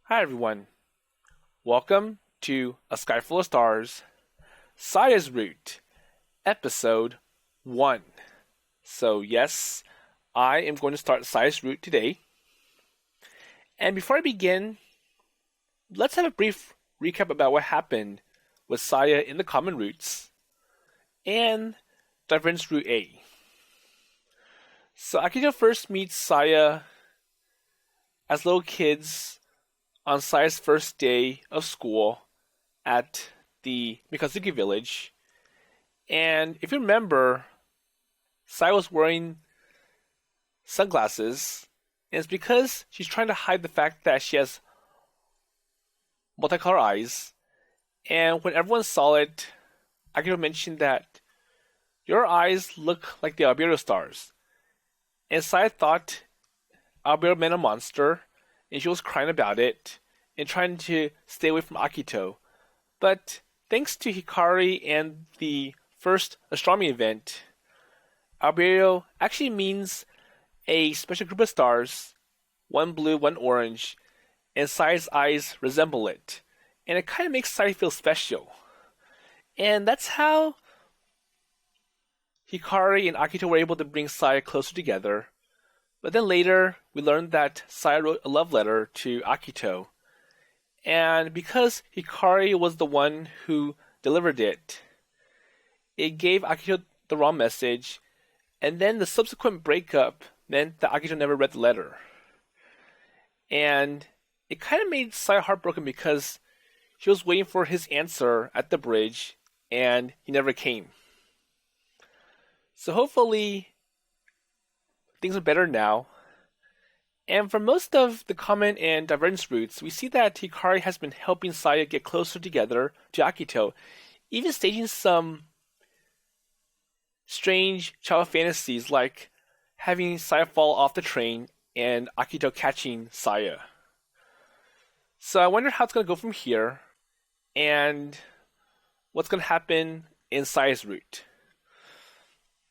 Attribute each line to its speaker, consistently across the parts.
Speaker 1: Hi everyone, welcome to A Sky Full of Stars, Saya's Route, Episode 1. So yes, I am going to start Saya's Route today. And before I begin, let's have a brief recap about what happened with Saya in the Common Routes and Divergence Route A. So Akito first meets Saya as little kids on Saya's first day of school at the Mikazuki village. And if you remember, Saya was wearing sunglasses, and it's because she's trying to hide the fact that she has multicolor eyes. And when everyone saw it, Akito mentioned that your eyes look like the albedo stars. And Saya thought albedo meant a monster, and she was crying about it and trying to stay away from Akito. But thanks to Hikari and the first astronomy event, albedo actually means a special group of stars, one blue, one orange, and Saya's eyes resemble it. And it kind of makes Saya feel special. And that's how Hikari and Akito were able to bring Saya closer together. But then later, we learned that Saya wrote a love letter to Akito. And because Hikari was the one who delivered it, it gave Akito the wrong message. And then the subsequent breakup meant that Akito never read the letter. And it kind of made Saya heartbroken because she was waiting for his answer at the bridge, and he never came. So hopefully things are better now. And for most of the Common and Divergence routes, we see that Hikari has been helping Saya get closer together to Akito, even staging some strange child fantasies like having Saya fall off the train and Akito catching Saya. So I wonder how it's going to go from here and what's going to happen in Saya's route.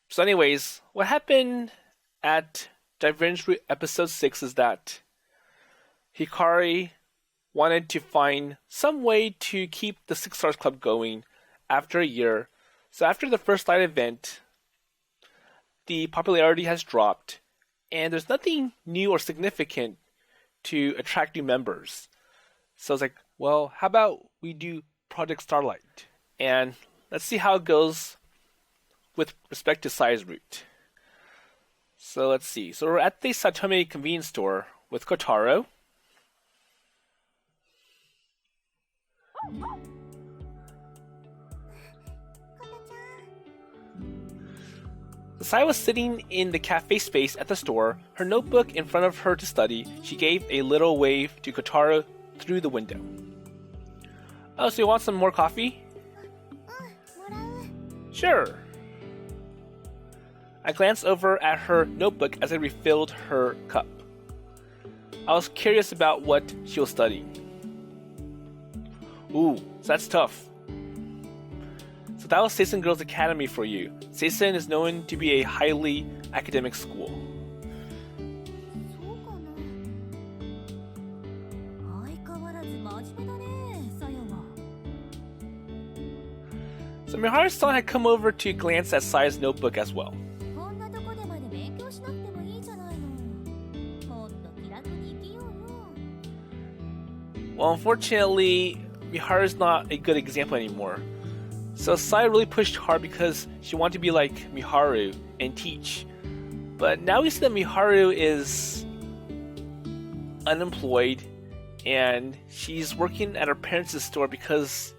Speaker 1: So anyways, what happened at Divergence Route Episode 6 is that Hikari wanted to find some way to keep the Six Stars Club going after a year. So after the first light event, the popularity has dropped, and there's nothing new or significant to attract new members. So it's like, well, how about we do Project Starlight? And let's see how it goes with respect to Saya's route. So let's see. So we're at the Saotome convenience store with Kotarou. Saya was sitting in the cafe space at the store, her notebook in front of her to study. She gave a little wave to Kotarou through the window. Oh, so you want some more coffee? Sure. I glanced over at her notebook as I refilled her cup. I was curious about what she was studying. Ooh, so that's tough. So that was Seisen Girls Academy for you. Seisen is known to be a highly academic school. So Miharu-san had come over to glance at Saya's notebook as well. Well, unfortunately, Miharu's not a good example anymore. So Saya really pushed hard because she wanted to be like Miharu and teach. But now we see that Miharu is unemployed and she's working at her parents' store because,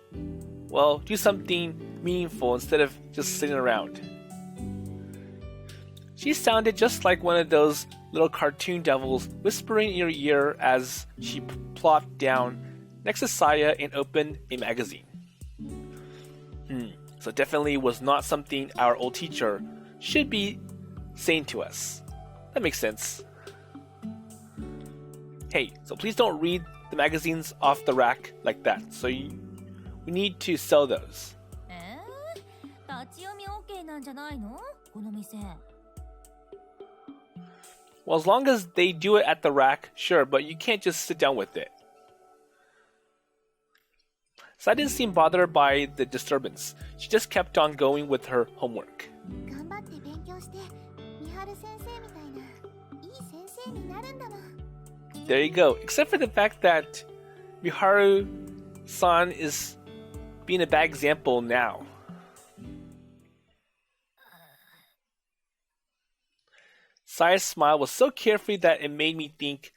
Speaker 1: well, do something meaningful instead of just sitting around. She sounded just like one of those little cartoon devils whispering in your ear as she plopped down next to Saya and opened a magazine. So it definitely was not something our old teacher should be saying to us. That makes sense. Hey, so please don't read the magazines off the rack like that. So we need to sell those. Well, as long as they do it at the rack, sure, but you can't just sit down with it. Saya didn't seem bothered by the disturbance. She just kept on going with her homework. There you go. Except for the fact that Miharu-san is being a bad example now. Saya's smile was so carefree that it made me think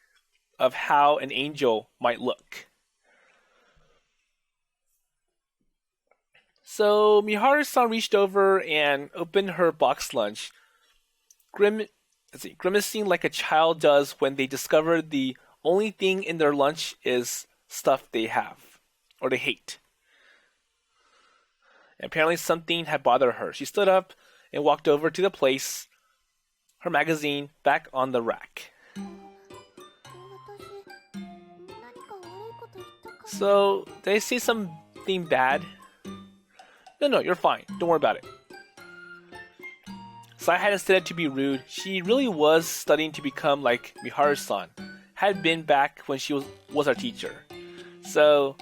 Speaker 1: of how an angel might look. So Miharu-san reached over and opened her box lunch, grimacing like a child does when they discover the only thing in their lunch is stuff they have, or they hate. And apparently something had bothered her. She stood up and walked over to the place, her magazine back on the rack. So, did I say something bad? No, you're fine. Don't worry about it. Saya hadn't studied to be rude. She really was studying to become like Miharu-san had been back when she was our teacher. So,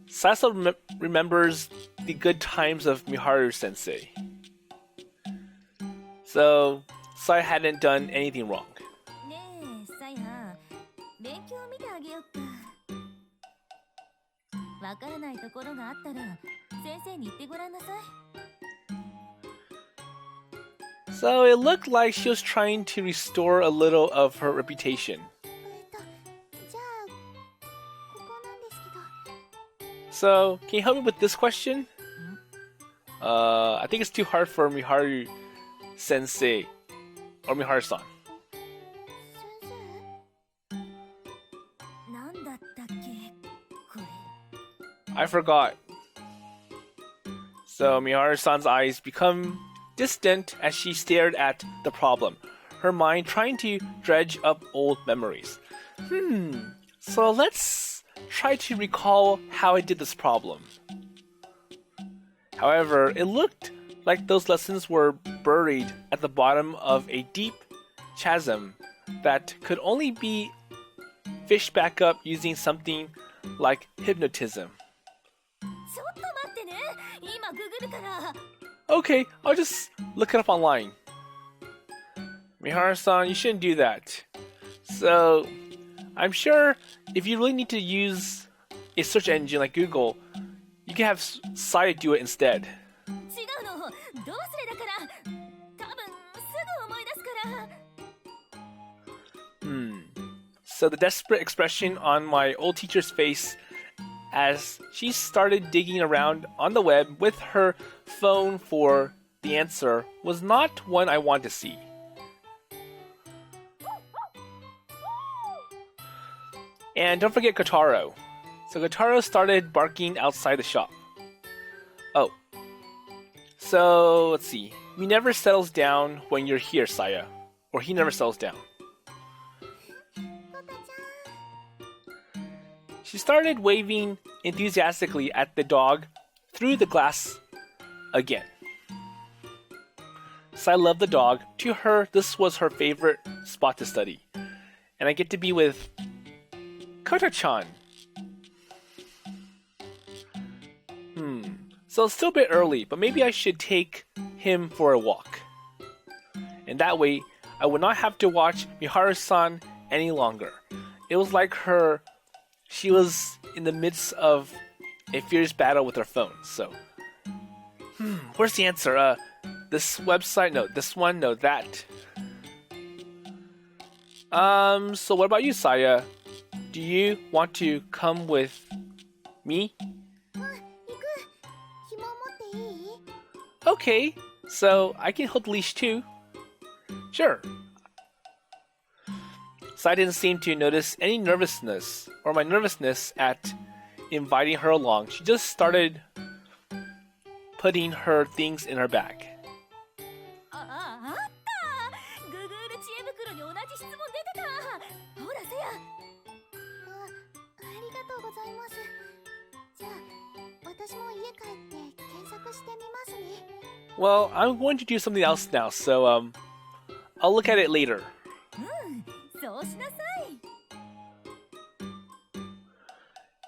Speaker 1: Saya still remembers the good times of Miharu-sensei. So, Saya hadn't done anything wrong. So it looked like she was trying to restore a little of her reputation. So, can you help me with this question? I think it's too hard for Miharu-sensei or Miharu-san. I forgot. So Miharu-san's eyes become distant as she stared at the problem, her mind trying to dredge up old memories. So let's try to recall how I did this problem. However, it looked like those lessons were buried at the bottom of a deep chasm that could only be fished back up using something like hypnotism. Okay, I'll just look it up online. Miharu-san, you shouldn't do that. So, I'm sure if you really need to use a search engine like Google, you can have Saya do it instead. So the desperate expression on my old teacher's face as she started digging around on the web with her phone for the answer was not one I want to see. And don't forget Kotarou. So Kotarou started barking outside the shop. Oh. So, let's see. He never settles down when you're here, Saya. Or he never settles down. She started waving enthusiastically at the dog through the glass again. Saya loved the dog. To her, this was her favorite spot to study. And I get to be with Kota-chan. So it's still a bit early, but maybe I should take him for a walk. And that way, I would not have to watch Miharu-san any longer. It was like she was in the midst of a fierce battle with her phone, so... where's the answer? This website? No, this one? No, that. So what about you, Saya? Do you want to come with me? Okay, so I can hold the leash too. Sure. Saya didn't seem to notice any nervousness or my nervousness at inviting her along. She just started putting her things in her bag. Well, I'm going to do something else now, so I'll look at it later.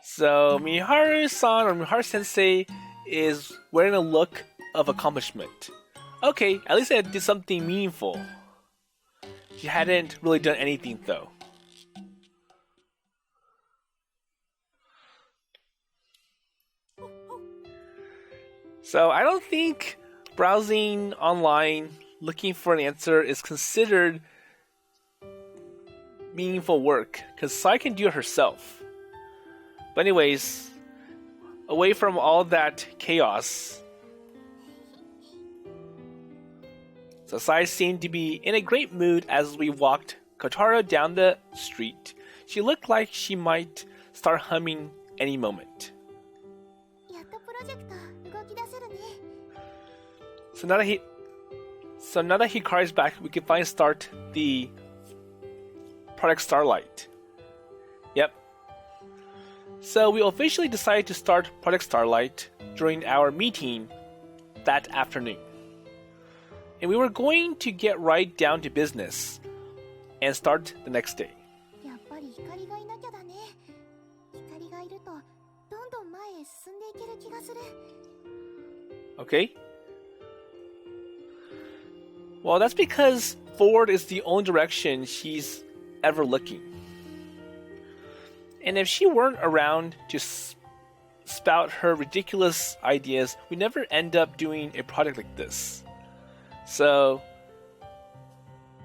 Speaker 1: So Miharu-san or Miharu-sensei is wearing a look of accomplishment. Okay, at least I did something meaningful. She hadn't really done anything though. So I don't think browsing online looking for an answer is considered meaningful work, because Sai can do it herself. But anyways, away from all that chaos, so Sai seemed to be in a great mood as we walked Kotarou down the street. She looked like she might start humming any moment. So now that Hikari's back, we can finally start the project Starlight. Yep. So we officially decided to start Project Starlight during our meeting that afternoon. And we were going to get right down to business and start the next day. Okay. Well, that's because forward is the only direction she's ever looking. And if she weren't around to spout her ridiculous ideas, we'd never end up doing a project like this. So,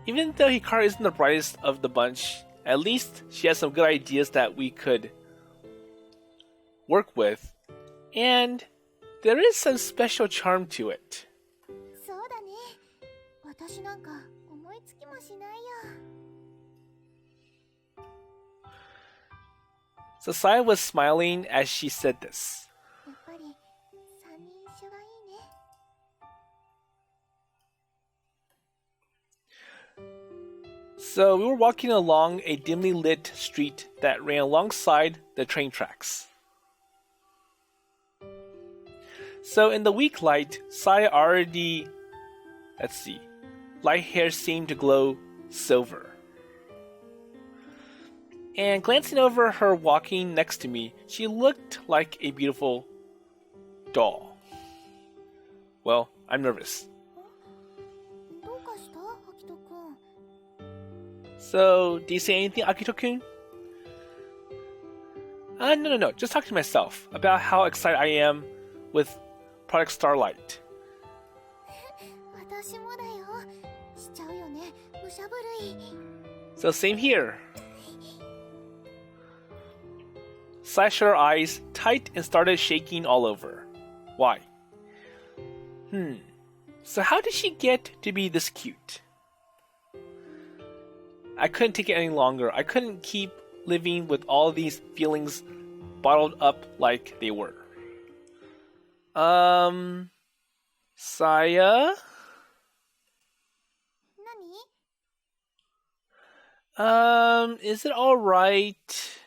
Speaker 1: even though Hikari isn't the brightest of the bunch, at least she has some good ideas that we could work with. And there is some special charm to it. So Saya was smiling as she said this. So we were walking along a dimly lit street that ran alongside the train tracks. So in the weak light, Saya already, light hair seemed to glow silver. And glancing over her walking next to me, she looked like a beautiful doll. Well, I'm nervous. So, do you say anything, Akito-kun? No. Just talk to myself about how excited I am with Project Starlight. So, same here. Sai shut her eyes tight and started shaking all over. Why? So how did she get to be this cute? I couldn't take it any longer. I couldn't keep living with all these feelings bottled up like they were. Saya? Is it alright?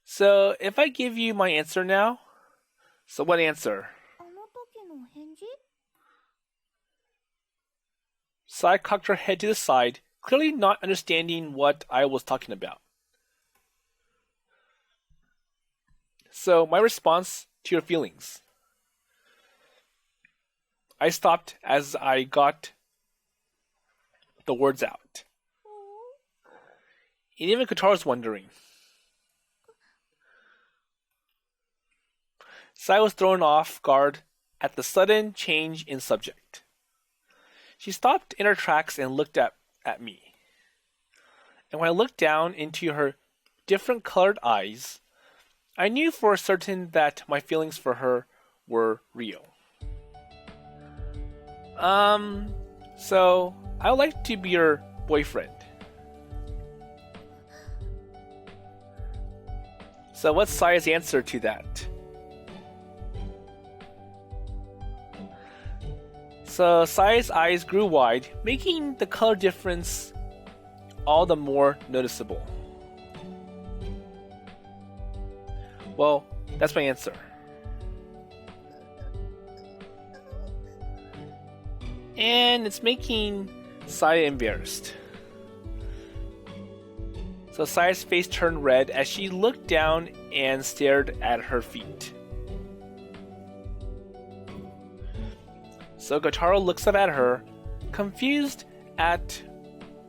Speaker 1: So, if I give you my answer now, so what answer? Sai cocked her head to the side, clearly not understanding what I was talking about. So, my response to your feelings. I stopped as I got the words out. And even Kotarou's wondering. Sai was thrown off guard at the sudden change in subject. She stopped in her tracks and looked at me. And when I looked down into her different colored eyes, I knew for certain that my feelings for her were real. So I would like to be your boyfriend. So what's Saya's answer to that? So Saya's eyes grew wide, making the color difference all the more noticeable. Well, that's my answer. And it's making Saya embarrassed. So Saya's face turned red as she looked down and stared at her feet. So Kotarou looks up at her, confused at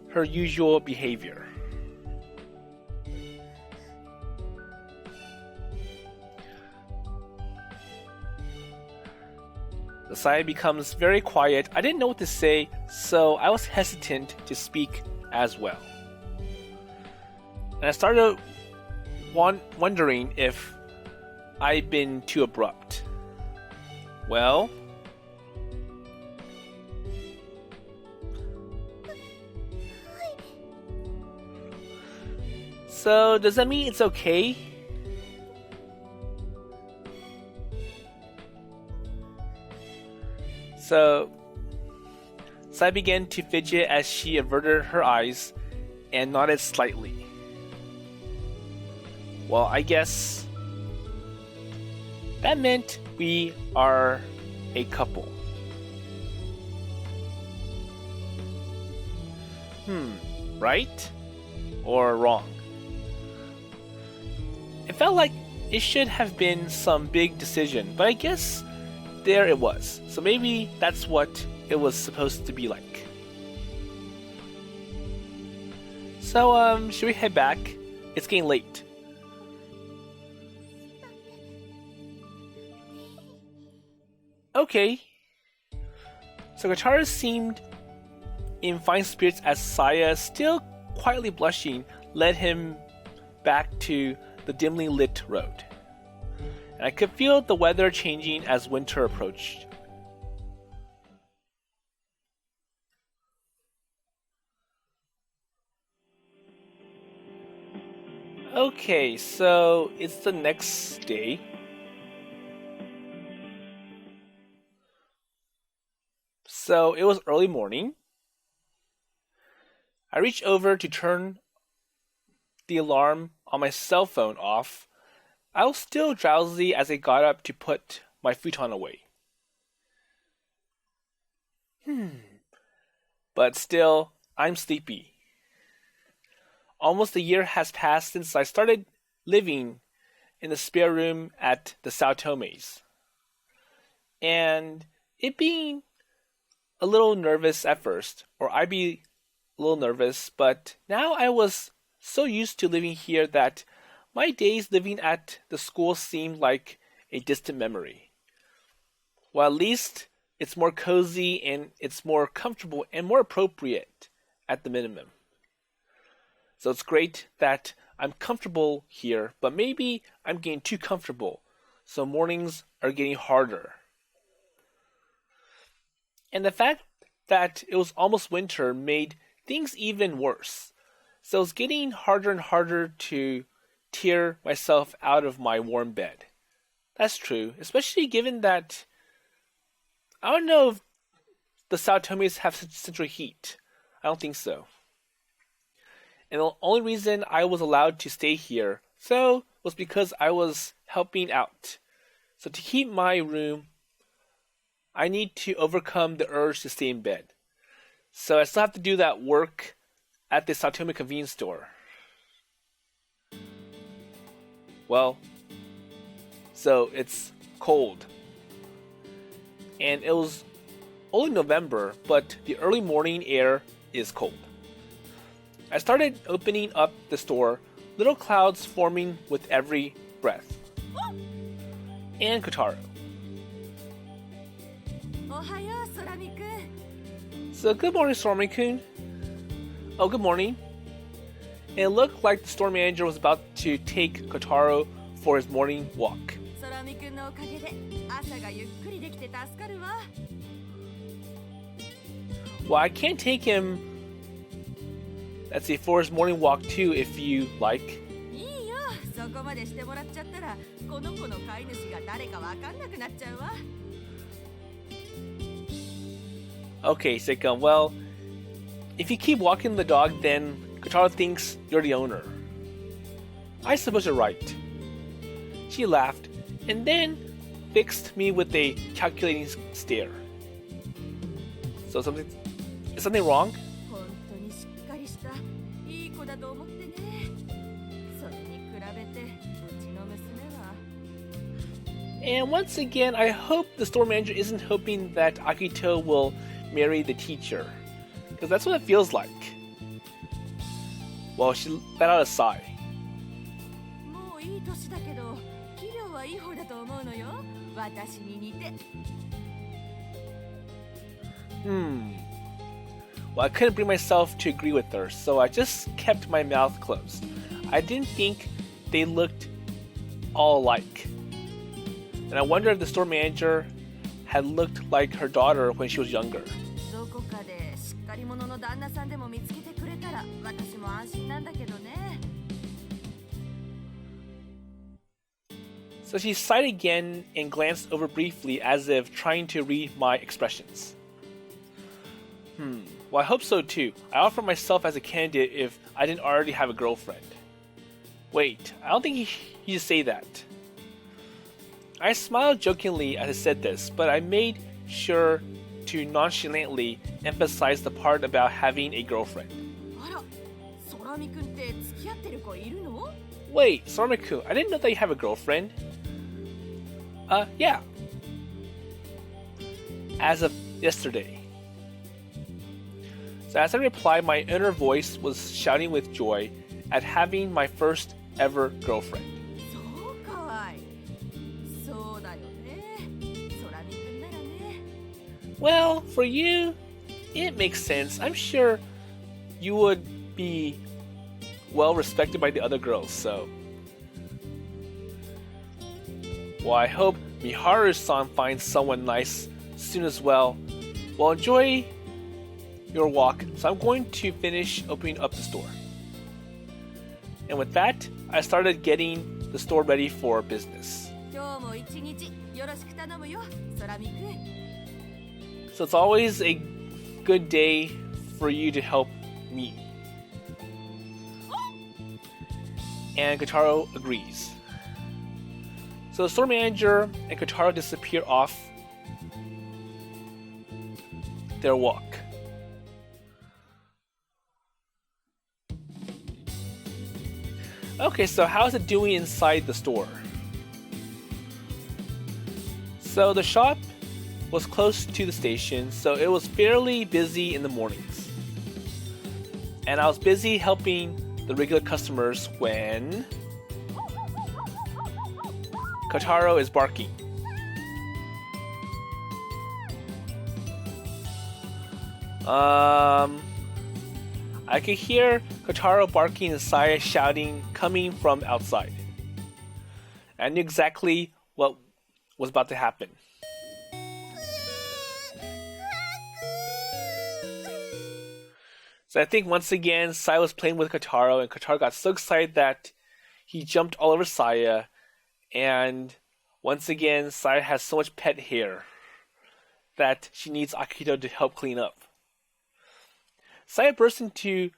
Speaker 1: her usual behavior. Saya becomes very quiet. I didn't know what to say, so I was hesitant to speak as well. And I started wondering if I'd been too abrupt. Well, so does that mean it's okay? So Saya began to fidget as she averted her eyes and nodded slightly. Well, I guess that meant we are a couple. Right? Or wrong? It felt like it should have been some big decision, but I guess there it was. So maybe that's what it was supposed to be like. So, should we head back? It's getting late. Okay. So Kotarou seemed in fine spirits as Saya, still quietly blushing, led him back to the dimly lit road. And I could feel the weather changing as winter approached. Okay, so it's the next day. So it was early morning. I reached over to turn the alarm on my cell phone off. I was still drowsy as I got up to put my futon away. But still, I'm sleepy. Almost a year has passed since I started living in the spare room at the Saotome's. And it being a little nervous at first, or I'd be a little nervous, but now I was so used to living here that my days living at the school seemed like a distant memory. Well, at least it's more cozy and it's more comfortable and more appropriate at the minimum. So it's great that I'm comfortable here, but maybe I'm getting too comfortable, so mornings are getting harder. And the fact that it was almost winter made things even worse. So it's getting harder and harder to tear myself out of my warm bed. That's true, especially given that I don't know if the Saotomes have central heat. I don't think so. And the only reason I was allowed to stay here was because I was helping out. So to keep my room, I need to overcome the urge to stay in bed. So I still have to do that work at the Saotome convenience store. Well, so it's cold. And it was only November, but the early morning air is cold. I started opening up the store, little clouds forming with every breath. And Kotarou. So good morning, Stormy-kun. Oh, good morning. And it looked like the store manager was about to take Kotarou for his morning walk. Well, I can't take him, let's see, for his morning walk too, if you like. Okay, Seikon, well, if you keep walking the dog, then Kotarou thinks you're the owner. I suppose you're right. She laughed, and then fixed me with a calculating stare. So is something wrong? And once again, I hope the store manager isn't hoping that Akito will marry the teacher, because that's what it feels like. Well, she let out a sigh. Well, I couldn't bring myself to agree with her, so I just kept my mouth closed. I didn't think they looked all alike. And I wonder if the store manager had looked like her daughter when she was younger. So she sighed again and glanced over briefly as if trying to read my expressions. Well, I hope so too. I offered myself as a candidate if I didn't already have a girlfriend. Wait, I don't think he should say that. I smiled jokingly as I said this, but I made sure to nonchalantly emphasize the part about having a girlfriend. Wait, Soramiku, I didn't know that you have a girlfriend. Yeah. As of yesterday. So as I replied, my inner voice was shouting with joy at having my first ever girlfriend. Well, for you, it makes sense. I'm sure you would be well respected by the other girls, so... Well, I hope Miharu-san finds someone nice soon as well. Well, enjoy your walk, so I'm going to finish opening up the store. And with that, I started getting the store ready for business. So it's always a good day for you to help me. And Kotarou agrees. So the store manager and Kotarou disappear off their walk. Okay, so how's it doing inside the store? So the shop was close to the station, so it was fairly busy in the mornings. And I was busy helping the regular customers when Kotarou is barking. I could hear Kotarou barking and Saya shouting coming from outside. I knew exactly what was about to happen. So I think once again, Saya was playing with Kotarou, and Kotarou got so excited that he jumped all over Saya. And once again, Saya has so much pet hair that she needs Akito to help clean up. Saya burst into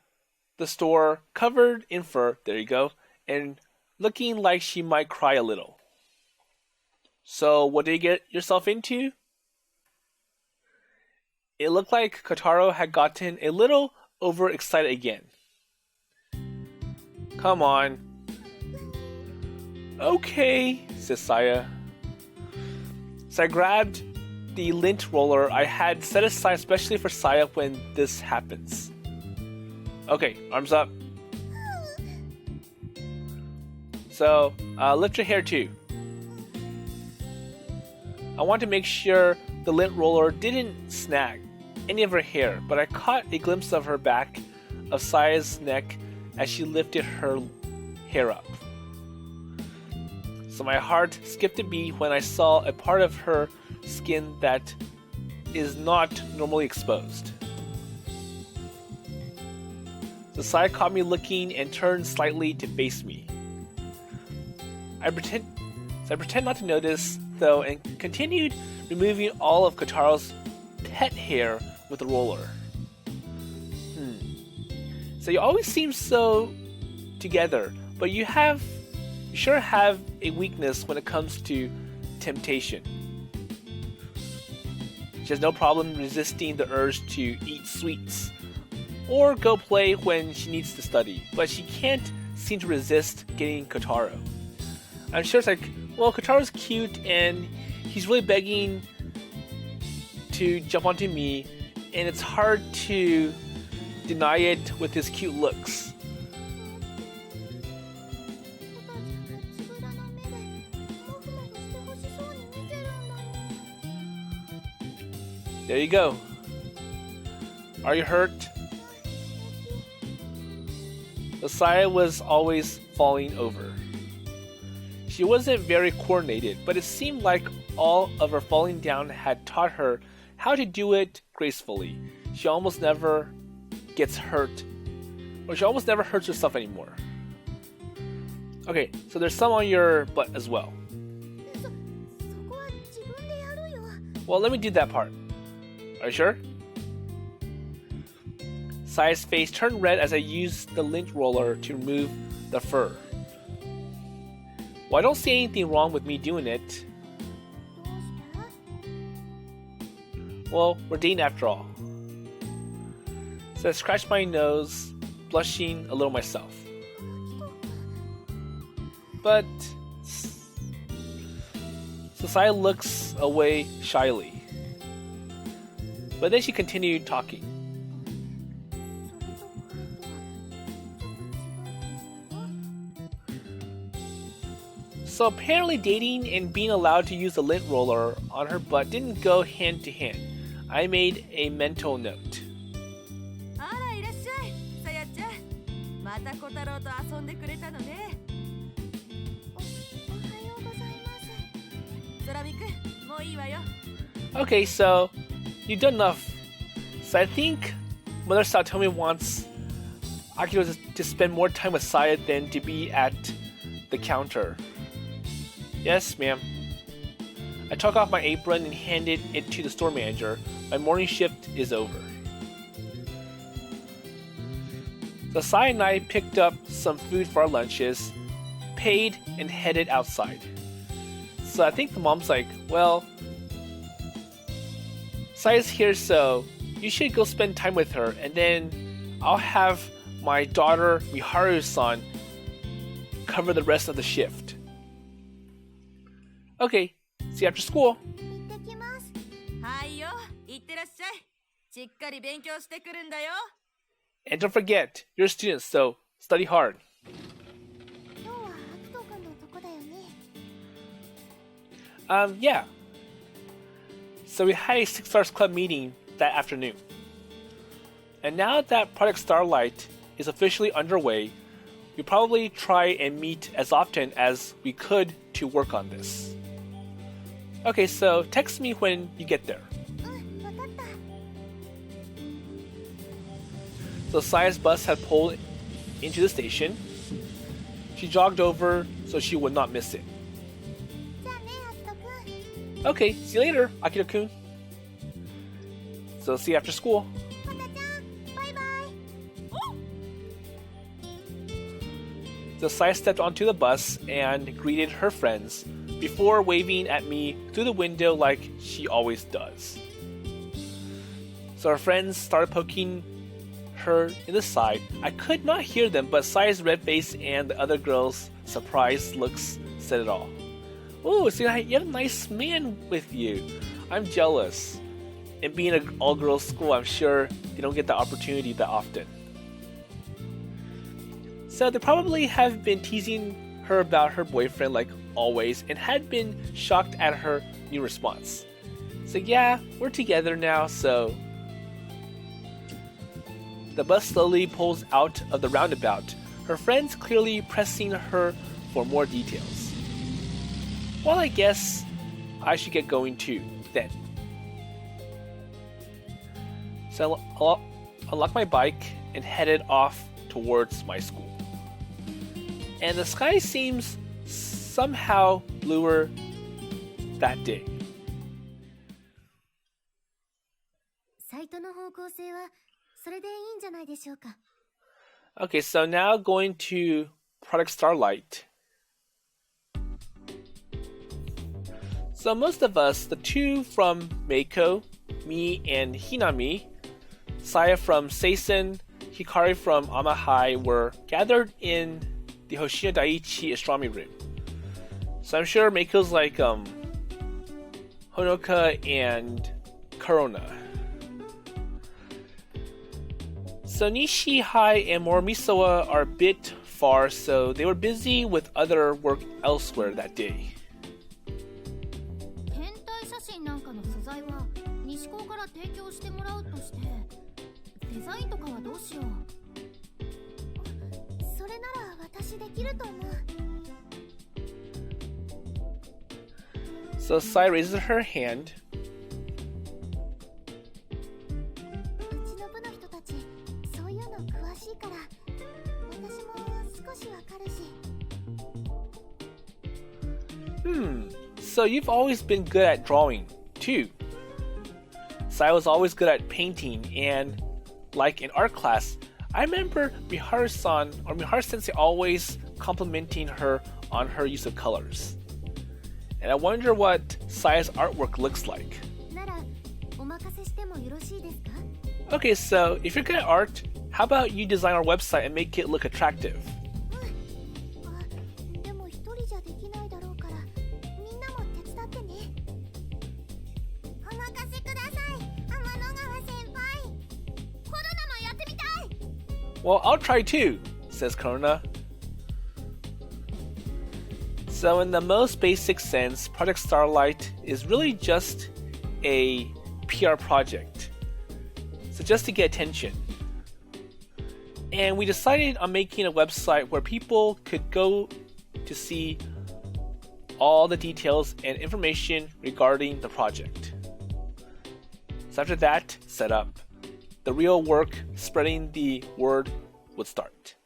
Speaker 1: the store covered in fur, there you go, and looking like she might cry a little. So what did you get yourself into? It looked like Kotarou had gotten a little overexcited again. Come on. Okay, says Saya. So I grabbed the lint roller I had set aside especially for Saya when this happens. Okay, arms up. So, lift your hair too. I want to make sure the lint roller didn't snag any of her hair, but I caught a glimpse of her back of Saya's neck as she lifted her hair up. So my heart skipped a beat when I saw a part of her skin that is not normally exposed. So Saya caught me looking and turned slightly to face me. I pretend not to notice though and continued removing all of Kotarou's pet hair with the roller. So you always seem so together, but you sure have a weakness when it comes to temptation. She has no problem resisting the urge to eat sweets or go play when she needs to study, but she can't seem to resist getting Kotarou. I'm sure it's like Well, Kotarou's cute and he's really begging to jump onto me, and it's hard to deny it with his cute looks. There you go. Are you hurt? Saya was always falling over. She wasn't very coordinated, but it seemed like all of her falling down had taught her how to do it gracefully. She almost never gets hurt, or she almost never hurts herself anymore. Okay, so there's some on your butt as well. Well, let me do that part. Are you sure? Saya's face turned red as I used the lint roller to remove the fur. Well, I don't see anything wrong with me doing it. Well, we're dating after all. So I scratched my nose, blushing a little myself. But so Saya looks away shyly. But then she continued talking. So apparently dating and being allowed to use the lint roller on her butt didn't go hand to hand. I made a mental note. Okay, so you've done enough. So I think Mother Saotome wants Akito to spend more time with Saya than to be at the counter. Yes, ma'am. I took off my apron and handed it to the store manager. My morning shift is over. So Saya and I picked up some food for our lunches, paid, and headed outside. So I think the mom's like, well, Saya's here, so you should go spend time with her, and then I'll have my daughter Miharu-san cover the rest of the shift. Okay, see you after school. And don't forget, you're a student, so study hard. Yeah. So we had a Six Stars Club meeting that afternoon. And now that Project Starlight is officially underway, we'll probably try and meet as often as we could to work on this. Okay, so text me when you get there. So Saya's bus had pulled into the station. She jogged over so she would not miss it. Okay, see you later, Akito-kun. So see you after school. So Saya stepped onto the bus and greeted her friends before waving at me through the window like she always does. So her friends started poking her in the side. I could not hear them, but Saya's red face and the other girls' surprised looks said it all. Oh, so you have a nice man with you. I'm jealous. And being an all-girls school, I'm sure they don't get the opportunity that often. So they probably have been teasing her about her boyfriend like always and had been shocked at her new response. So yeah, we're together now, so... The bus slowly pulls out of the roundabout, her friends clearly pressing her for more details. Well, I guess I should get going too, then. So I unlocked my bike and headed off towards my school. And the sky seems somehow bluer that day. Okay, so now going to Project Starlight. So most of us, the two from Meiko, me and Hinami, Saya from Seisen, Hikari from Amahai, were gathered in the Hoshino Daiichi astronomy room. So I'm sure Meiko's like Honoka and Corona. So Nishi, Hai, and Morimisawa are a bit far, so they were busy with other work elsewhere that day.
Speaker 2: 天体写真なんかの素材は西高から提供してもらうとして、デザインとかはどうしよう。それなら私できると思う。
Speaker 1: So Sai raises her hand.
Speaker 2: うちの部の人たち、そういうの詳しいから、私も少しわかるし。
Speaker 1: So you've always been good at drawing, too. Sai was always good at painting, and like in art class, I remember Miharu-san or Miharu-sensei always complimenting her on her use of colors. And I wonder what Saya's artwork looks like.
Speaker 2: なら、お任せしてもよろしいですか?
Speaker 1: Okay, so if you're good at art, how about you design our website and make it look attractive?
Speaker 2: でも一人じゃできないだろうから、みんなも手伝ってね。お任せください、天の川先輩。コロナもやってみたい。
Speaker 1: Well, I'll try too, says Corona. So in the most basic sense, Project Starlight is really just a PR project. So just to get attention. And we decided on making a website where people could go to see all the details and information regarding the project. So after that set up, the real work spreading the word would start.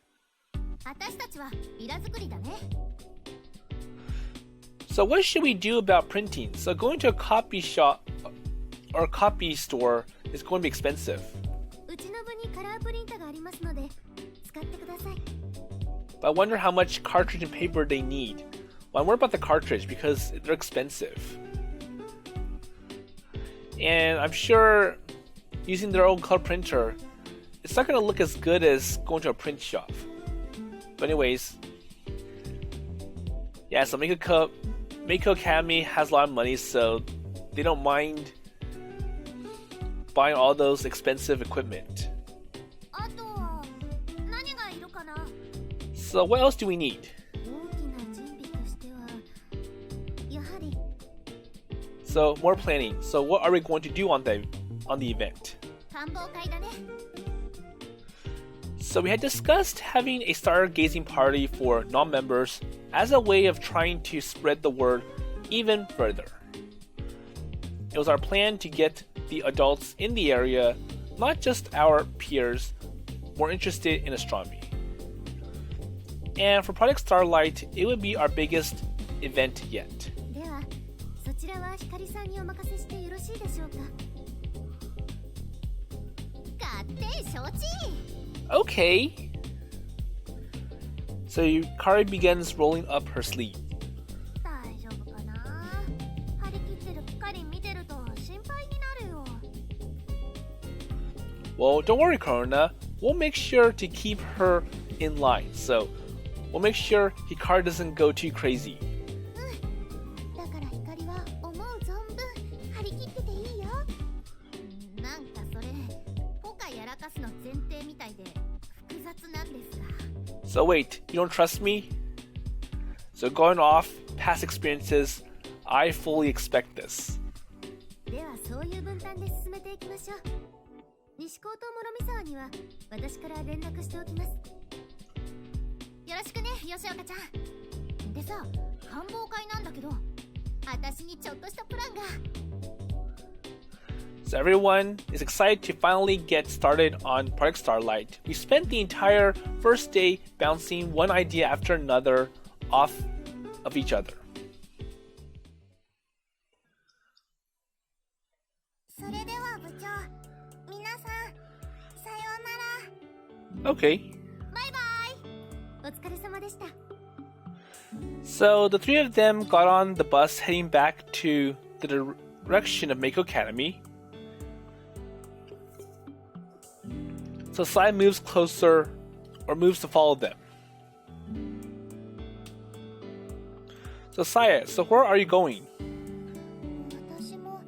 Speaker 2: 私たちはビラ作りだね。
Speaker 1: So what should we do about printing? So going to a copy shop or copy store is going to be expensive.
Speaker 2: うちの部にカラープリンターがありますので、使ってください。
Speaker 1: But I wonder how much cartridge and paper they need. Well, I'm worried about the cartridge because they're expensive. And I'm sure using their own color printer, it's not going to look as good as going to a print shop. But anyways, yeah, so Meiko Academy has a lot of money, so they don't mind buying all those expensive equipment.
Speaker 2: あとは何がいるかな?
Speaker 1: So what else do we need?
Speaker 2: 大きな準備としては、やはり
Speaker 1: So more planning. So what are we going to do on the event?
Speaker 2: 観望会だね。
Speaker 1: So we had discussed having a stargazing party for non-members as a way of trying to spread the word even further. It was our plan to get the adults in the area, not just our peers, more interested in astronomy. And for Project Starlight, it would be our biggest event yet.
Speaker 2: では、そちらは光さんにお任せしてよろしいでしょうか。勝手承知。
Speaker 1: Okay. So Hikari begins rolling up her sleeve.
Speaker 2: 大丈夫かな。張り切ってるピカリン見てると心配になるよ。
Speaker 1: Well, don't worry, Corona. We'll make sure to keep her in line. So we'll make sure Hikari doesn't go too crazy.
Speaker 2: だから光は思う存分張り切ってていいよ。なんかそれポカやらかすの前提みたいで複雑なんですが。
Speaker 1: So wait, you don't trust me? So going off past experiences, I fully expect this.
Speaker 2: ではそういう分担で進めていきましょう。西高と諸見沢には私から連絡しておきます。よろしくね、吉岡ちゃん。でさ、観望会なんだけど、私にちょっとしたプランが。
Speaker 1: So everyone is excited to finally get started on Project Starlight. We spent the entire first day bouncing one idea after another off of each other.
Speaker 2: それでは部長、皆さん、さようなら。
Speaker 1: Okay.
Speaker 2: バイバイ。お疲れ様でした。
Speaker 1: So the three of them got on the bus heading back to the direction of Meiko Academy. So Sai moves closer, or moves to follow them. So Saya, so where are you going?
Speaker 2: 私も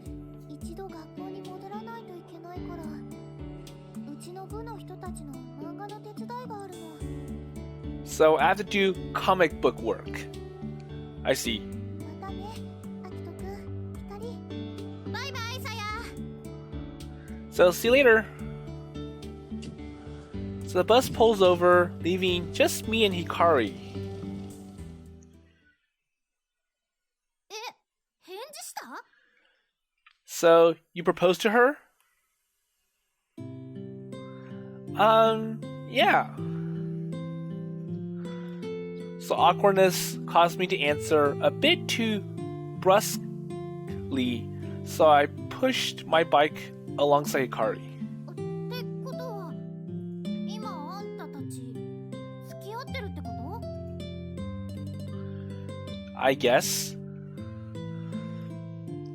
Speaker 2: 一度学校に戻らないといけないから、うちの部の人たちの漫画の手伝いがあるの。
Speaker 1: So I have to do comic book work. I see.
Speaker 2: またね、アキトくん、ひかり。バイバイ、さや。
Speaker 1: So see you later. So the bus pulls over, leaving just me and Hikari.
Speaker 2: 返事した？
Speaker 1: So you proposed to her? Yeah. So awkwardness caused me to answer a bit too brusquely, so I pushed my bike alongside Hikari.
Speaker 2: ってことは、今あんたたち付き合ってるってこと？
Speaker 1: I guess.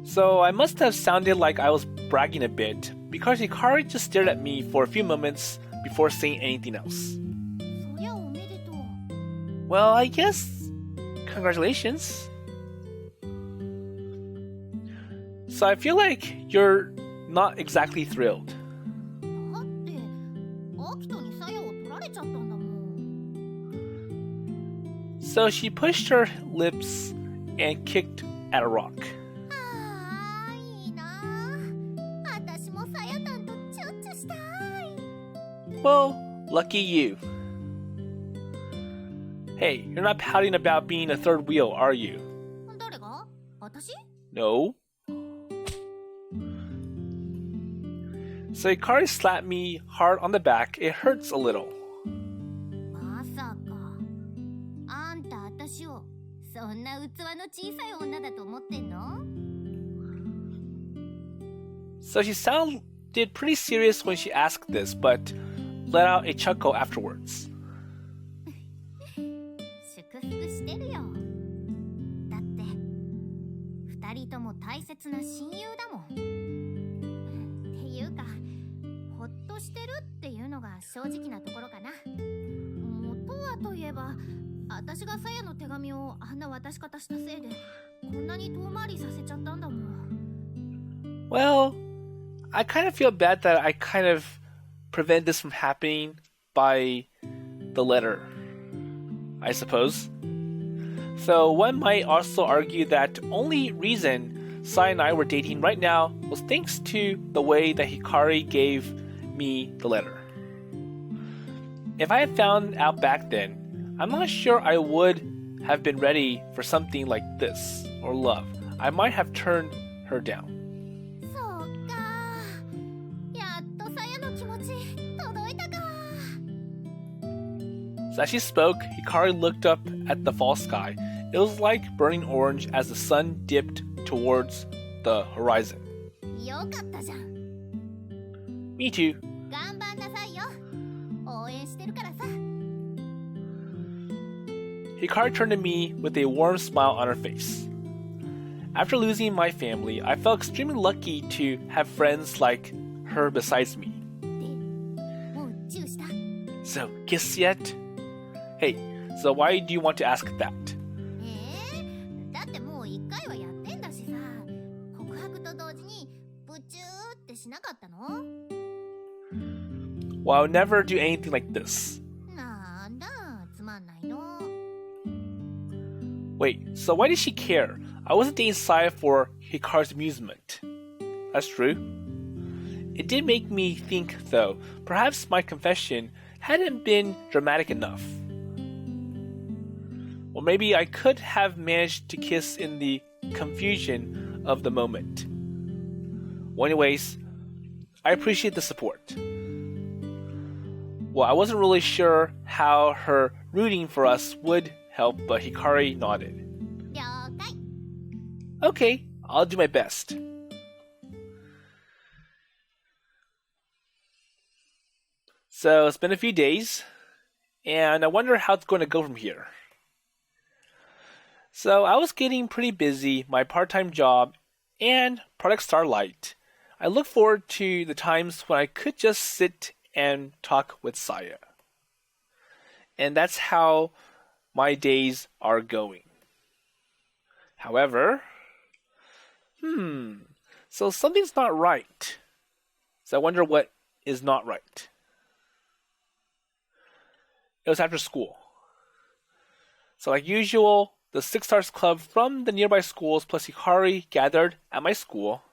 Speaker 1: So I must have sounded like I was bragging a bit, because Hikari just stared at me for a few moments before saying anything else.
Speaker 2: そりゃおめでとう。
Speaker 1: Well, I guess congratulations. So I feel like you're not exactly thrilled.
Speaker 2: だって、アキトにさやを取られちゃったんだもん。
Speaker 1: So she pushed her lips and kicked at a rock.
Speaker 2: あー、いいなあ。私もさやたんとチュッチュしたい。
Speaker 1: Well, lucky you. Hey, you're not pouting about being a third wheel, are you?
Speaker 2: 誰が？私？
Speaker 1: No. So Hikari slapped me hard on the back. It hurts a little.
Speaker 2: まさか。あんた私をそんな器の小さい女だと思ってんの？
Speaker 1: So she sounded pretty serious when she asked this, but let out a chuckle afterwards.
Speaker 2: 祝福してるよ。だって二人とも大切な親友だもん。っていうか、ほっとしてるっていうのが正直なところかな。元はといえば、私がさやの手紙をあんな渡し方したせいで、こんなに遠回りさせちゃったんだもん。
Speaker 1: Well, I kind of feel bad that I kind of prevent this from happening by the letter, I suppose. So one might also argue that the only reason Sai and I were dating right now was thanks to the way that Hikari gave me the letter. If I had found out back then, I'm not sure I would have been ready for something like this, or love. I might have turned her down.
Speaker 2: そうか。やっとさやの気持ち届いたか。
Speaker 1: So as she spoke, Hikari looked up at the fall sky. It was like burning orange as the sun dipped towards the horizon.
Speaker 2: よかったじゃん。
Speaker 1: Me too.
Speaker 2: 頑張んなさいよ。応援してるからさ。
Speaker 1: Hikari turned to me with a warm smile on her face. After losing my family, I felt extremely lucky to have friends like her besides me.
Speaker 2: で、もうチューした？
Speaker 1: So, kiss yet? Hey, so why do you want to ask that?
Speaker 2: だってもう一回はやってんだしさ。告白と同時にブチューってしなかったの？
Speaker 1: Well, I would never do anything like this.
Speaker 2: なんだ、つまんないの。
Speaker 1: Wait, so why did she care? I wasn't dating Saya for Hikari's amusement. That's true. It did make me think, though, perhaps my confession hadn't been dramatic enough. Or maybe I could have managed to kiss in the confusion of the moment. Well, anyways, I appreciate the support. Well, I wasn't really sure how her rooting for us would help, but Hikari nodded.
Speaker 2: 了解。
Speaker 1: Okay, I'll do my best. So it's been a few days, and I wonder how it's going to go from here. So I was getting pretty busy, my part-time job, and Project Starlight. I look forward to the times when I could just sit and talk with Saya. And that's how my days are going. However, so something's not right. So I wonder what is not right. It was after school. So like usual, the Six Stars Club from the nearby schools plus Hikari gathered at my school.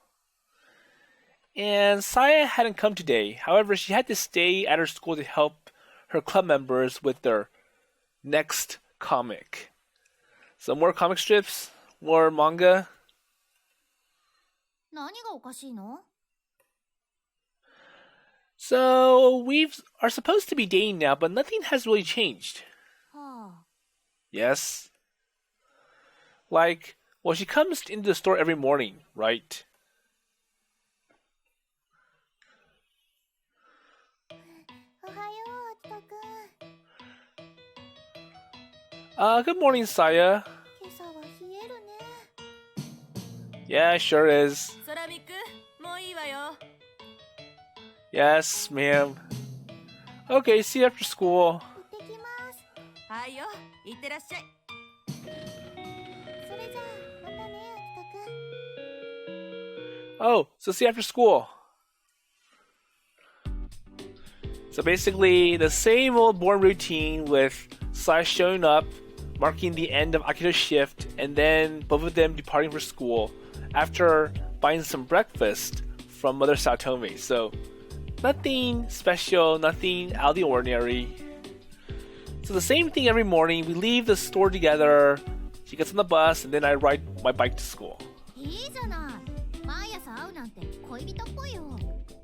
Speaker 1: And Saya hadn't come today. However, she had to stay at her school to help her club members with their next comic. So more comic strips, more manga.
Speaker 2: 何がおかしいの?
Speaker 1: So we are supposed to be dating now, but nothing has really changed. Yes. Like, well, she comes into the store every morning, right? Good morning, Saya. Yeah, sure is. Yes, ma'am. Okay, see you after school. Oh, so see you after school. So basically, the same old boring routine with Sai showing up, marking the end of Akito's shift, and then both of them departing for school after buying some breakfast from Mother Saotome. So nothing special, nothing out of the ordinary. So the same thing every morning. We leave the store together. She gets on the bus, and then I ride my bike to school.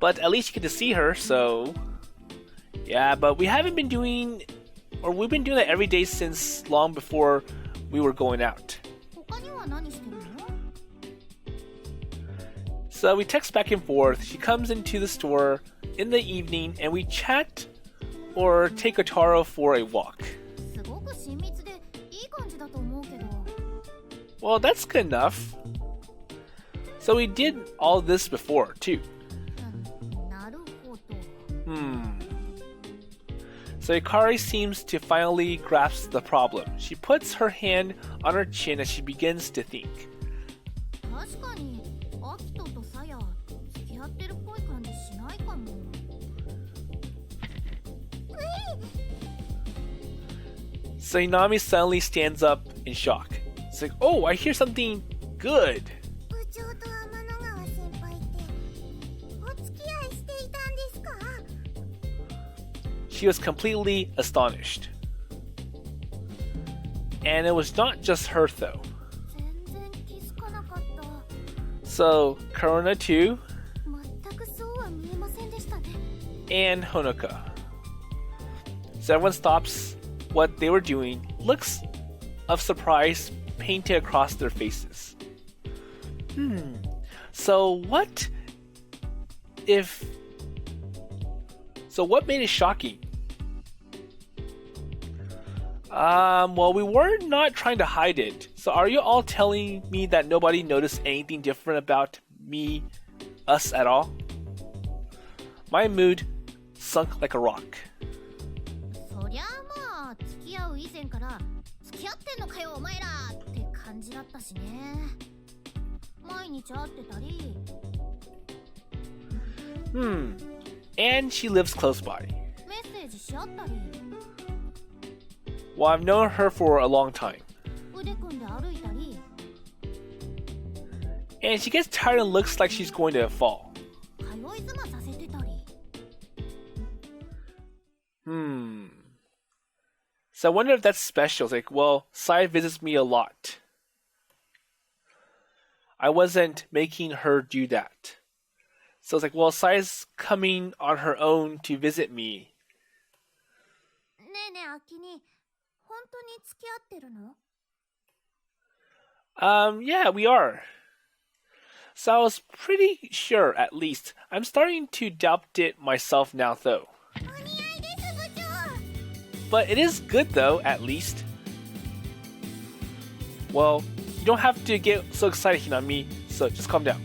Speaker 1: But at least you get to see her, so... Yeah, but we haven't been doing... Or we've been doing that every day since long before we were going out. So we text back and forth. She comes into the store in the evening and we chat or take Kotarou for a walk. Well, that's good enough. So we did all this before, too. So Hikari seems to finally grasp the problem. She puts her hand on her chin as she begins to think. So Inami suddenly stands up in shock. It's like, oh, I hear something good. She was completely astonished. And it was not just her though. So, Corona too, and Honoka. So everyone stops what they were doing, looks of surprise painted across their faces. So what made it shocking? Well, we were not trying to hide it. So are you all telling me that nobody noticed anything different about us at all? My mood sunk like a rock. And she lives close by. Well, I've known her for a long time. And she gets tired and looks like she's going to fall. So I wonder if that's special. It's like, well, Sai visits me a lot. I wasn't making her do that. So it's like, well, Sai's coming on her own to visit me. Yeah, we are. So I was pretty sure, at least. I'm starting to doubt it myself now, though. But it is good, though, at least. Well, you don't have to get so excited, Hinami, so just calm down.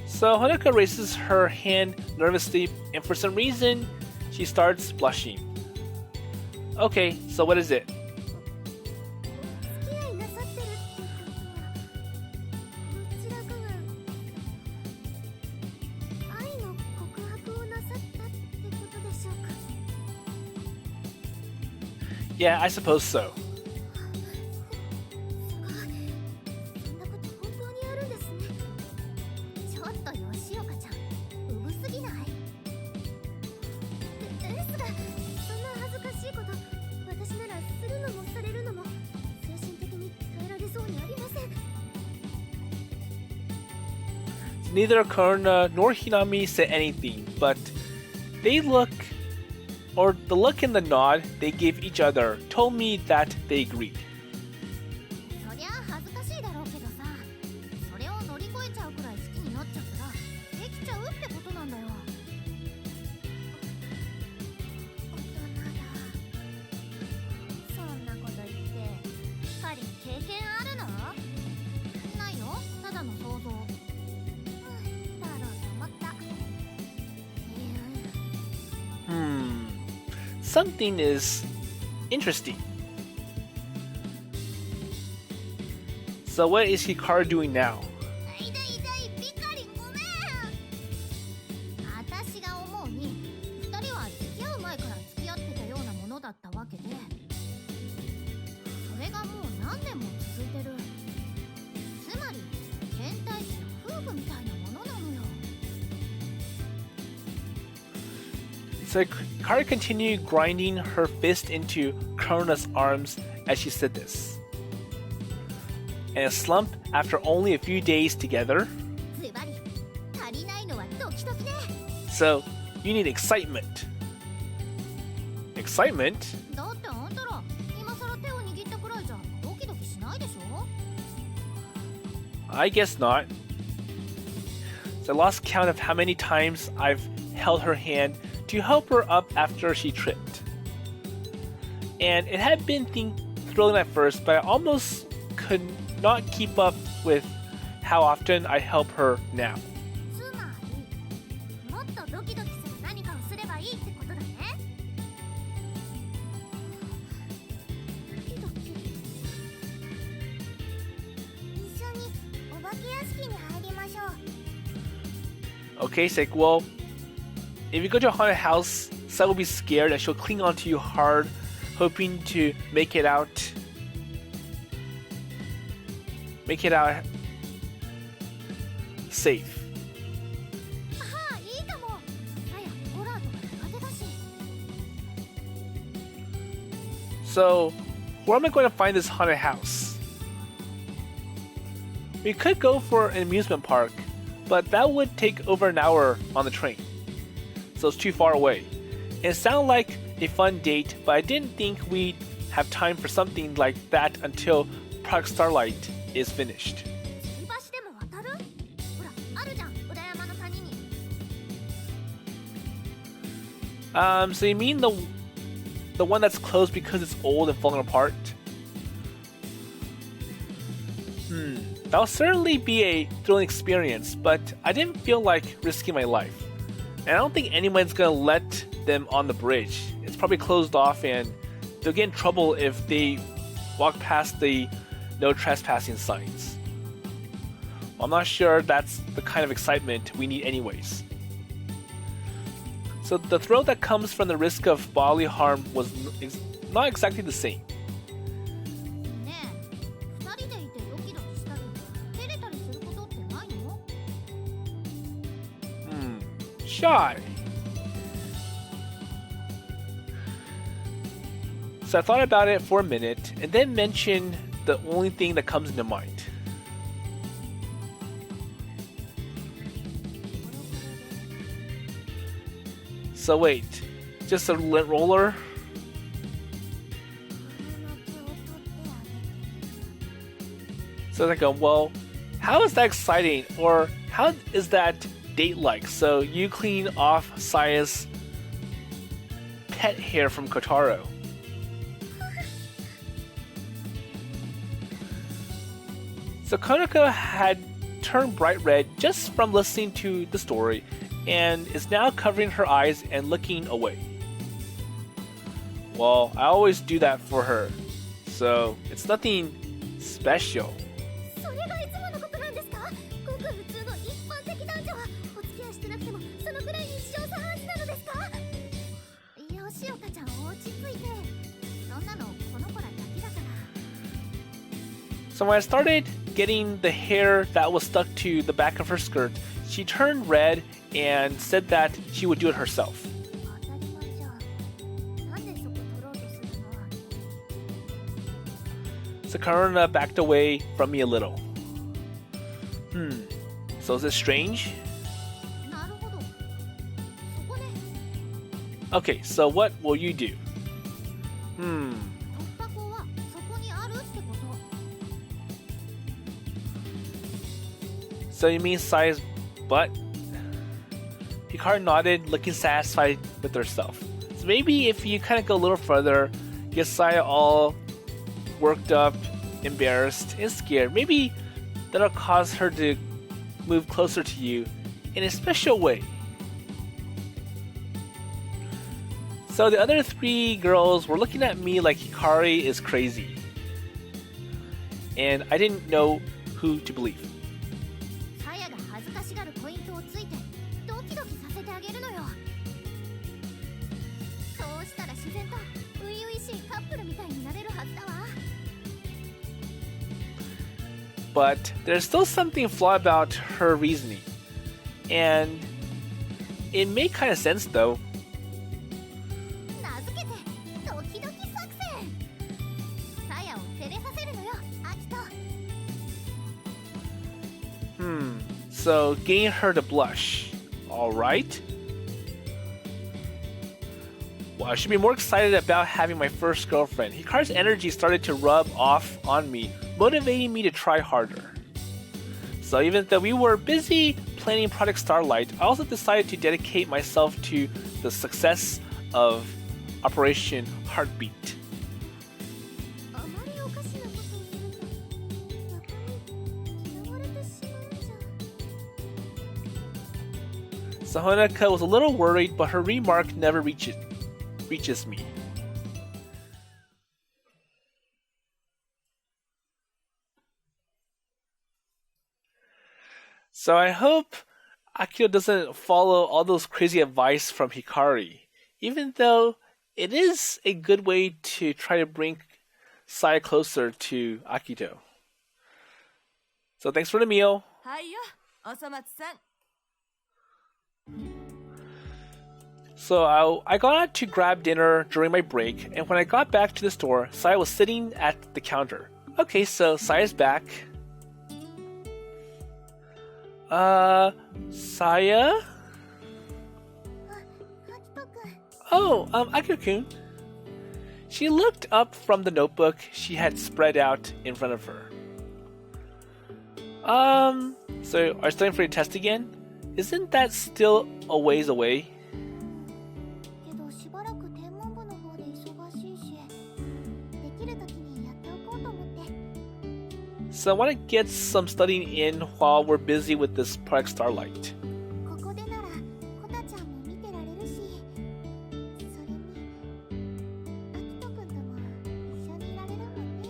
Speaker 1: So Honoka raises her hand nervously, and for some reason, she starts blushing. Okay, so what is it?
Speaker 2: お付き合いなさってるってことは、どちらかが愛の告白をなさったってことでしょうか。
Speaker 1: Yeah, I suppose so.
Speaker 2: すごい。そんなこと本当にあるんですね。ちょっと吉岡ちゃん、うぶすぎない？ですが、そんな恥ずかしいこと、私ならするのもされるのも精神的に耐えられそうにありません。
Speaker 1: Neither Karuna nor Hinami said anything, but they look, or the look and the nod they gave each other told me that they agreed.
Speaker 2: そりゃ恥ずかしいだろうけどさ、それを乗り越えちゃうくらい好きになっちゃったらできちゃうってことなんだよ。大人だ。そんなこと言ってかり経験あるの？ないよ、ただの想像。だろうと思った。
Speaker 1: Something is interesting. So what is Hikari doing now?
Speaker 2: 痛い痛い、ピカリンごめん。私が思うに二人は付き合う前から付き合ってたようなものだったわけで、それがもう何年も続いてる。つまり変態者の夫婦みたいなものなのよ。
Speaker 1: So Hikari continued grinding her fist into Karuna's arms as she said this. And a slump after only a few days together.
Speaker 2: ズバリ足りないのはドキドキね。
Speaker 1: So you need excitement. Excitement?
Speaker 2: だってあんたら今さら手を握ったくらいじゃドキドキしないでしょ。
Speaker 1: I guess not. So I lost count of how many times I've held her hand to help her up after she tripped. And it had been thrilling at first, but I almost could not keep up with how often I help her now.
Speaker 2: つまりもっとドキドキする何かをすればいいってことだね。ドキドキ。一緒にお化け屋敷に入りましょう。
Speaker 1: Okay, Sek, well, if you go to a haunted house, Sai will be scared and she'll cling onto you hard, hoping to make it out safe.
Speaker 2: ああ、いいかも。さや、ホラーとか苦手だし。
Speaker 1: So, where am I going to find this haunted house? We could go for an amusement park, but that would take over an hour on the train. So it's too far away. It sounded like a fun date, but I didn't think we'd have time for something like that until Project Starlight is finished.
Speaker 2: 吊り橋でも渡る？ほら、あるじゃん、裏山の谷に。
Speaker 1: So you mean the one that's closed because it's old and falling apart? That'll certainly be a thrilling experience, but I didn't feel like risking my life. And I don't think anyone's gonna let them on the bridge. It's probably closed off and they'll get in trouble if they walk past the no trespassing signs. Well, I'm not sure that's the kind of excitement we need anyways. So the thrill that comes from the risk of bodily harm was not exactly the same.
Speaker 2: ねえ、二人でいてドキドキしたり照れたりすることってないの？
Speaker 1: Shy. So I thought about it for a minute and then mentioned the only thing that comes into mind. So wait, just a lint roller? So I go, well, how is that exciting? Or how is that date like? So you clean off Saya's pet hair from Kotarou. So Honoka had turned bright red just from listening to the story and is now covering her eyes and looking away. Well, I always do that for her, so it's nothing special.
Speaker 2: それがいつものことなんですか？ごく普通の一般的男女はお付き合いしてなくてもそのくらい日常茶飯事なのですか？吉岡ちゃん落ち着いて。そんなのこの子らだけだから。
Speaker 1: So when I started getting the hair that was stuck to the back of her skirt, she turned red and said that she would do it herself.
Speaker 2: 当たり前じゃん。なんでそこ取ろうとするの？
Speaker 1: Sakuruna backed away from me a little. So is this strange?
Speaker 2: なるほど。そこね。
Speaker 1: Okay, so what will you do?
Speaker 2: 突破口はそこにあるってこと。
Speaker 1: So you mean Sai's butt? Hikari nodded, looking satisfied with herself. So maybe if you kind of go a little further, get Saya all worked up, embarrassed, and scared, maybe that'll cause her to move closer to you in a special way. So the other three girls were looking at me like Hikari is crazy. And I didn't know who to believe.
Speaker 2: サヤが恥ずかしがるポイントをついてドキドキさせてあげるのよ。そうしたら自然と初々しいカップルみたいになれるはずだわ。
Speaker 1: But there's still something flawed about her reasoning. And it made kind of sense though.
Speaker 2: 名付けてドキドキ作戦。サヤを照れさせるのよ、アキト。
Speaker 1: So getting her to blush. Alright. Well, I should be more excited about having my first girlfriend. Hikari's energy started to rub off on me, motivating me to try harder. So even though we were busy planning Project Starlight, I also decided to dedicate myself to the success of Operation Heartbeat.
Speaker 2: あまりおかしなことをすると逆に嫌われてしまうんじゃ。
Speaker 1: So Honoka was a little worried, but her remark never reaches me. So I hope Akito doesn't follow all those crazy advice from Hikari, even though it is a good way to try to bring Saya closer to Akito. So thanks for the meal.
Speaker 3: はいよ、おそ松さん。
Speaker 1: So I got out to grab dinner during my break, and when I got back to the store, Saya was sitting at the counter. Okay, so Saya's back. Saya?
Speaker 2: あ、アキトくん。
Speaker 1: Oh, Akito-kun. She looked up from the notebook she had spread out in front of her. So are you studying for your test again? Isn't that still a ways away?
Speaker 2: けどしばらく天文部の方で忙しいし、できる時にやっておこうと思って。
Speaker 1: So I want to get some studying in while we're busy with this Project Starlight.
Speaker 2: ここでならコタちゃんも見てられるし、それにアキトくんとも一緒にいられるもんね。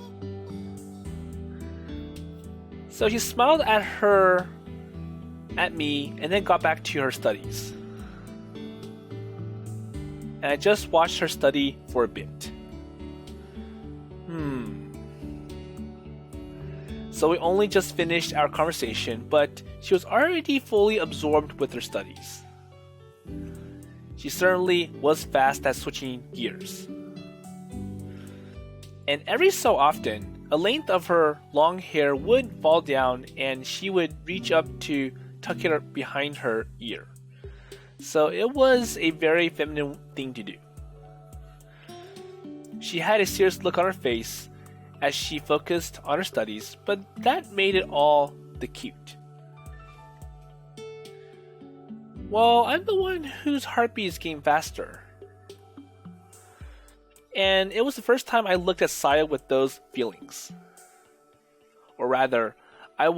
Speaker 1: So she smiled at me, and then got back to her studies. And I just watched her study for a bit. So we only just finished our conversation, but she was already fully absorbed with her studies. She certainly was fast at switching gears. And every so often, a length of her long hair would fall down and she would reach up to tuck it behind her ear. So it was a very feminine thing to do. She had a serious look on her face as she focused on her studies, but that made it all the cute. Well, I'm the one whose heartbeat is getting faster. And it was the first time I looked at Saya with those feelings. Or rather, I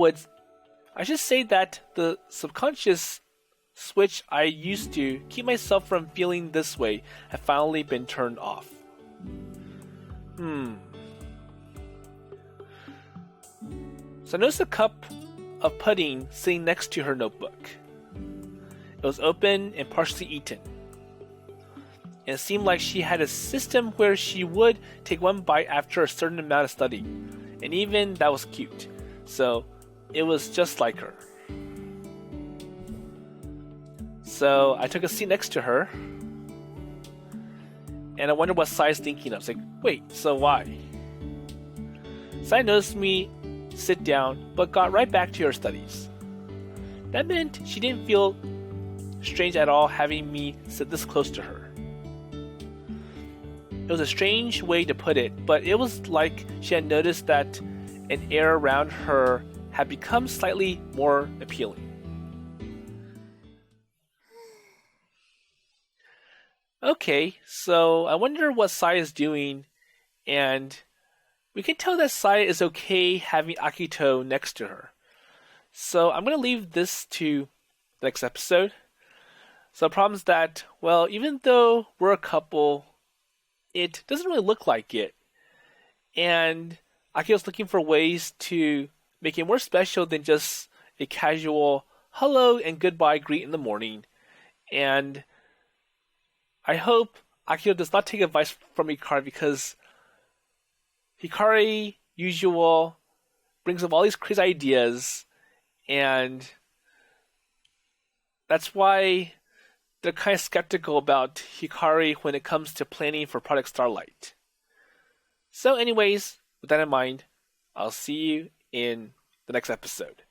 Speaker 1: should say that the subconscious switch I used to keep myself from feeling this way had finally been turned off. So I noticed a cup of pudding sitting next to her notebook. It was open and partially eaten. And it seemed like she had a system where she would take one bite after a certain amount of study. And even that was cute. So it was just like her. So I took a seat next to her. And I wondered what Sai's thinking of. I was like, wait, so why? Sai noticed me sit down, but got right back to her studies. That meant she didn't feel strange at all having me sit this close to her. It was a strange way to put it, but it was like she had noticed that an air around her had become slightly more appealing. Okay, so I wonder what Saya is doing, and we can tell that Saya is okay having Akito next to her. So I'm going to leave this to the next episode. So the problem is that, well, even though we're a couple, it doesn't really look like it. And Akito's looking for ways to make it more special than just a casual hello and goodbye greet in the morning. And I hope Akito does not take advice from Hikari, because Hikari, usual, brings up all these crazy ideas, and that's why they're kind of skeptical about Hikari when it comes to planning for Project Starlight. So anyways, with that in mind, I'll see you in the next episode.